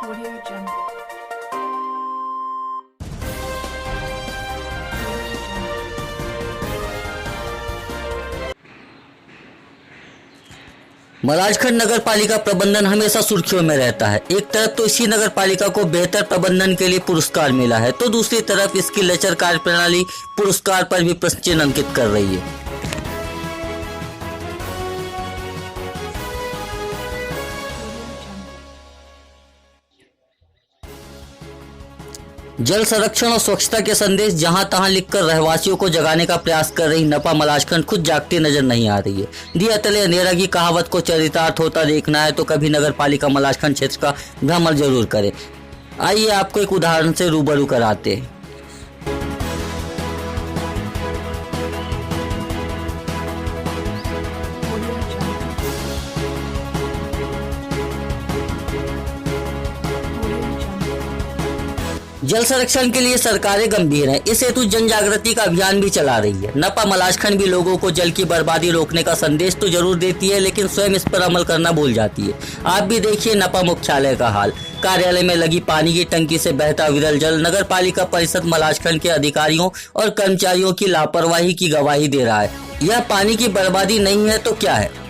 Audio Jungle. Malajkhand नगर पालिका प्रबंधन हमेशा सुर्खियों में रहता है। एक तरफ तो इसी नगर पालिका को बेहतर प्रबंधन के लिए पुरस्कार मिला है, तो दूसरी तरफ इसकी लचर कार्यप्रणाली पुरस्कार पर भी प्रश्न चिन्ह अंकित कर रही है। जल संरक्षण और स्वच्छता के संदेश जहां तहां लिखकर रहवासियों को जगाने का प्रयास कर रही नपा मलाजखंड खुद जागती नजर नहीं आ रही है। दिया तले अंधेरा की कहावत को चरितार्थ होता देखना है तो कभी नगर पालिका मलाजखंड क्षेत्र का भ्रमण जरूर करें। आइए आपको एक उदाहरण से रूबरू कराते हैं। जल संरक्षण के लिए सरकारें गंभीर हैं। इस हेतु जन जागृति का अभियान भी चला रही है। नपा मलाजखंड भी लोगों को जल की बर्बादी रोकने का संदेश तो जरूर देती है, लेकिन स्वयं इस पर अमल करना भूल जाती है। आप भी देखिए नपा मुख्यालय का हाल। कार्यालय में लगी पानी की टंकी से बहता विरल जल नगर पालिका परिषद मलाजखंड के अधिकारियों और कर्मचारियों की लापरवाही की गवाही दे रहा है। यह पानी की बर्बादी नहीं है तो क्या है?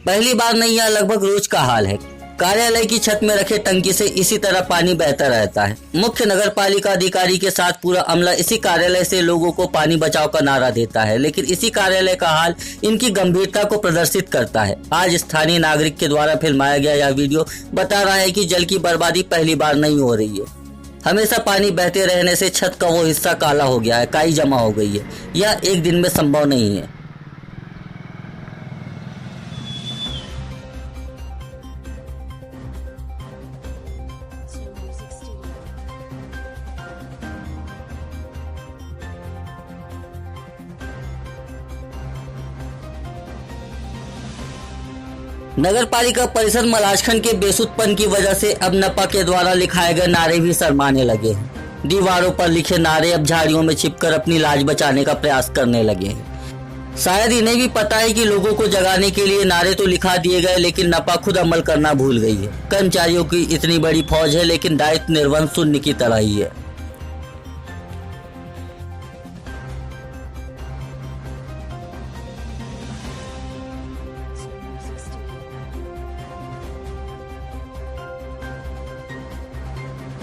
पहली बार नहीं, यह लगभग रोज का हाल है। कार्यालय की छत में रखे टंकी से इसी तरह पानी बहता रहता है। मुख्य नगर पालिका अधिकारी के साथ पूरा अमला इसी कार्यालय से लोगों को पानी बचाओ का नारा देता है, लेकिन इसी कार्यालय का हाल इनकी गंभीरता को प्रदर्शित करता है। आज स्थानीय नागरिक के द्वारा फिल्माया गया यह वीडियो बता रहा है कि जल की बर्बादी पहली बार नहीं हो रही है। हमेशा पानी बहते रहने से छत का वो हिस्सा काला हो गया है, काई जमा हो गई है। यह एक दिन में संभव नहीं है। नगर पालिका परिषद मलाजखंड के बेसुधपन की वजह से अब नपा के द्वारा लिखाए गए नारे भी शर्माने लगे हैं। दीवारों पर लिखे नारे अब झाड़ियों में छिपकर अपनी लाज बचाने का प्रयास करने लगे हैं। शायद इन्हें भी पता है कि लोगों को जगाने के लिए नारे तो लिखा दिए गए, लेकिन नपा खुद अमल करना भूल गई है। कर्मचारियों की इतनी बड़ी फौज है, लेकिन दायित्व निर्वहन शून्य की तरह ही है।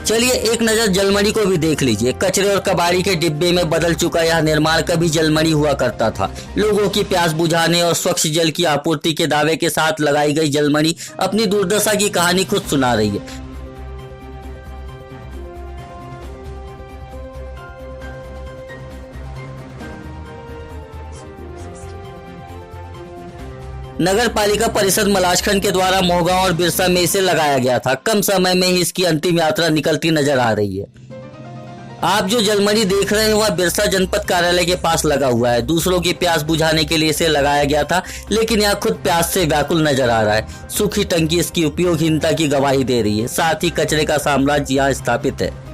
चलिए एक नजर जलमणि को भी देख लीजिए। कचरे और कबाड़ी के डिब्बे में बदल चुका यह निर्माण कभी जलमणि हुआ करता था। लोगों की प्यास बुझाने और स्वच्छ जल की आपूर्ति के दावे के साथ लगाई गई जलमणि अपनी दुर्दशा की कहानी खुद सुना रही है। नगर पालिका परिषद मलाजखंड के द्वारा मोहगांव और बिरसा में इसे लगाया गया था। कम समय में ही इसकी अंतिम यात्रा निकलती नजर आ रही है। आप जो जलमणि देख रहे हैं वह बिरसा जनपद कार्यालय के पास लगा हुआ है। दूसरों की प्यास बुझाने के लिए इसे लगाया गया था, लेकिन यह खुद प्यास से व्याकुल नजर आ रहा है। सूखी टंकी इसकी उपयोगहीनता की गवाही दे रही है। साथ ही कचरे का साम्राज्य यहाँ स्थापित है।